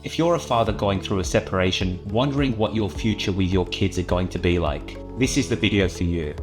If you're a father going through a separation, wondering what your future with your kids are going to be like, this is the video for you.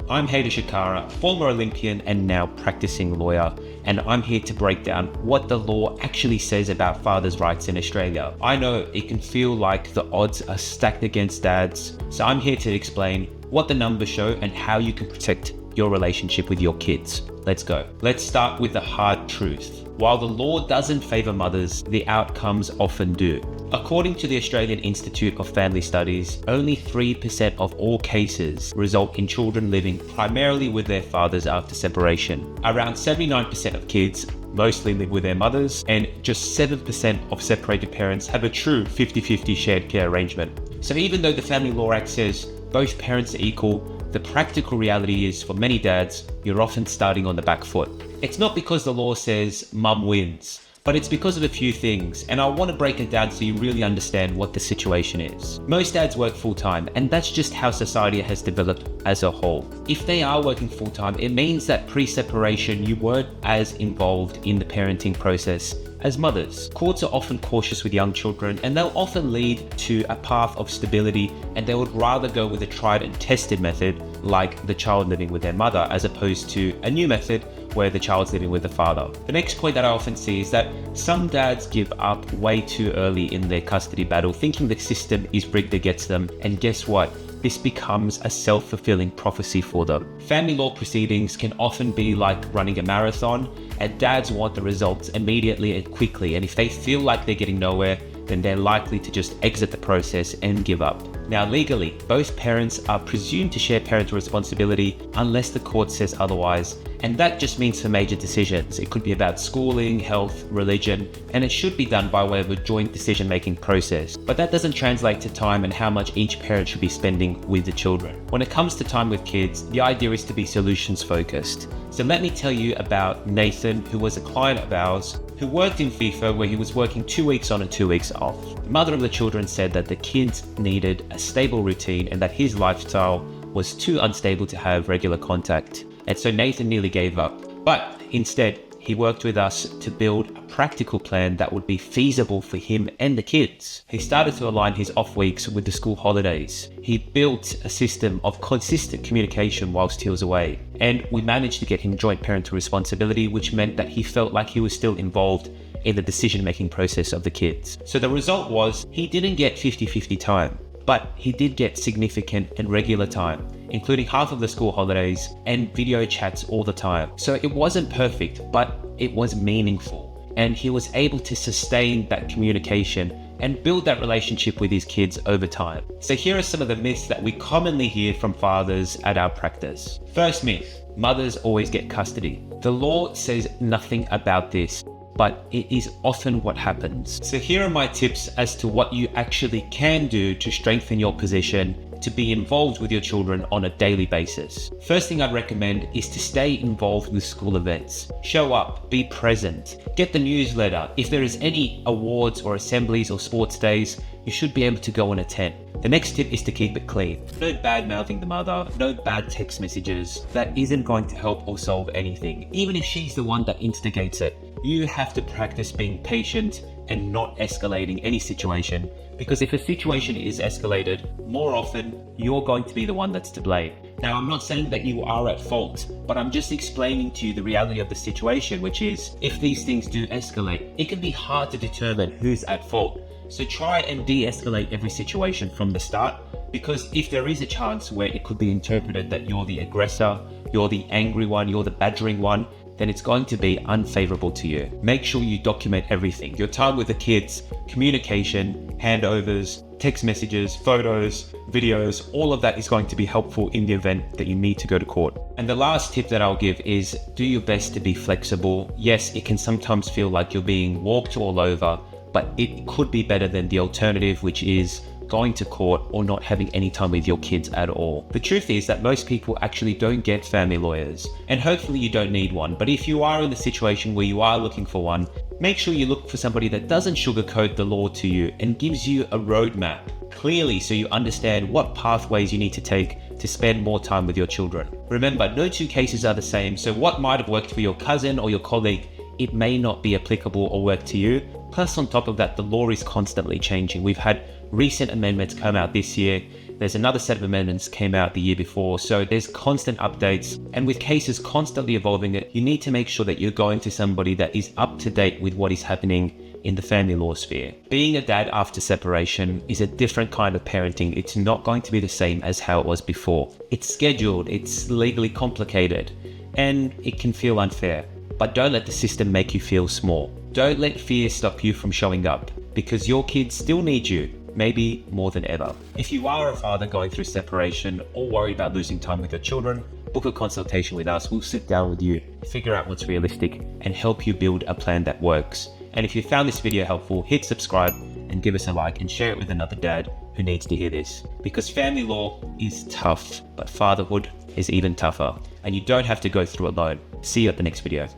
I'm Hayder Shikara, former Olympian and now practicing lawyer, and I'm here to break down what the law actually says about fathers' rights in Australia. I know it can feel like the odds are stacked against dads, so I'm here to explain what the numbers show and how you can protect your relationship with your kids. Let's go. Let's start with the hard truth. While the law doesn't favour mothers, the outcomes often do. According to the Australian Institute of Family Studies, only 3% of all cases result in children living primarily with their fathers after separation. Around 79% of kids mostly live with their mothers, and just 7% of separated parents have a true 50-50 shared care arrangement. So even though the Family Law Act says both parents are equal, the practical reality is for many dads, you're often starting on the back foot. It's not because the law says mum wins, but it's because of a few things, and I want to break it down so you really understand what the situation is. Most dads work full-time, and that's just how society has developed as a whole. If they are working full-time, it means that pre-separation you weren't as involved in the parenting process as mothers. Courts are often cautious with young children, and they'll often lead to a path of stability, and they would rather go with a tried and tested method like the child living with their mother as opposed to a new method where the child's living with the father. The next point that I often see is that some dads give up way too early in their custody battle, thinking the system is rigged against them, and guess what? This becomes a self-fulfilling prophecy for them. Family law proceedings can often be like running a marathon, and dads want the results immediately and quickly, and if they feel like they're getting nowhere, then they're likely to just exit the process and give up. Now legally, both parents are presumed to share parental responsibility unless the court says otherwise, and that just means for major decisions. It could be about schooling, health, religion, and it should be done by way of a joint decision-making process. But that doesn't translate to time and how much each parent should be spending with the children. When it comes to time with kids, the idea is to be solutions focused. So let me tell you about Nathan, who was a client of ours, who worked in favour where he was working 2 weeks on and 2 weeks off. The mother of the children said that the kids needed a stable routine and that his lifestyle was too unstable to have regular contact. And so Nathan nearly gave up. But instead, he worked with us to build a practical plan that would be feasible for him and the kids. He started to align his off weeks with the school holidays. He built a system of consistent communication whilst he was away. And we managed to get him joint parental responsibility, which meant that he felt like he was still involved in the decision-making process of the kids. So the result was he didn't get 50-50 time, but he did get significant and regular time, including half of the school holidays and video chats all the time. So it wasn't perfect, but it was meaningful. And he was able to sustain that communication and build that relationship with his kids over time. So here are some of the myths that we commonly hear from fathers at our practice. First myth, mothers always get custody. The law says nothing about this, but it is often what happens. So here are my tips as to what you actually can do to strengthen your position to be involved with your children on a daily basis. First thing I'd recommend is to stay involved with school events. Show up, be present, get the newsletter. If there is any awards or assemblies or sports days, you should be able to go and attend. The next tip is to keep it clean. No bad mouthing the mother, no bad text messages. That isn't going to help or solve anything, even if she's the one that instigates it. You have to practice being patient and not escalating any situation, because if a situation is escalated, more often you're going to be the one that's to blame. Now, I'm not saying that you are at fault, but I'm just explaining to you the reality of the situation, which is if these things do escalate, it can be hard to determine who's at fault. So try and de-escalate every situation from the start, because if there is a chance where it could be interpreted that you're the aggressor, you're the angry one, you're the badgering one, then it's going to be unfavorable to you. Make sure you document everything. Your time with the kids, communication, handovers, text messages, photos, videos, all of that is going to be helpful in the event that you need to go to court. And the last tip that I'll give is do your best to be flexible. Yes, it can sometimes feel like you're being walked all over, but it could be better than the alternative, which is going to court or not having any time with your kids at all. The truth is that most people actually don't get family lawyers, and hopefully you don't need one. But if you are in the situation where you are looking for one, make sure you look for somebody that doesn't sugarcoat the law to you and gives you a roadmap clearly so you understand what pathways you need to take to spend more time with your children. Remember, no two cases are the same, so what might have worked for your cousin or your colleague, it may not be applicable or work to you, Plus, on top of that, the law is constantly changing. We've had recent amendments come out this year. There's another set of amendments came out the year before. So there's constant updates. And with cases constantly evolving, you need to make sure that you're going to somebody that is up to date with what is happening in the family law sphere. Being a dad after separation is a different kind of parenting. It's not going to be the same as how it was before. It's scheduled, it's legally complicated, and it can feel unfair. But don't let the system make you feel small. Don't let fear stop you from showing up, because your kids still need you, maybe more than ever. If you are a father going through separation or worried about losing time with your children, book a consultation with us. We'll sit down with you, figure out what's realistic, and help you build a plan that works. And if you found this video helpful, hit subscribe and give us a like and share it with another dad who needs to hear this. Because family law is tough, but fatherhood is even tougher. And you don't have to go through it alone. See you at the next video.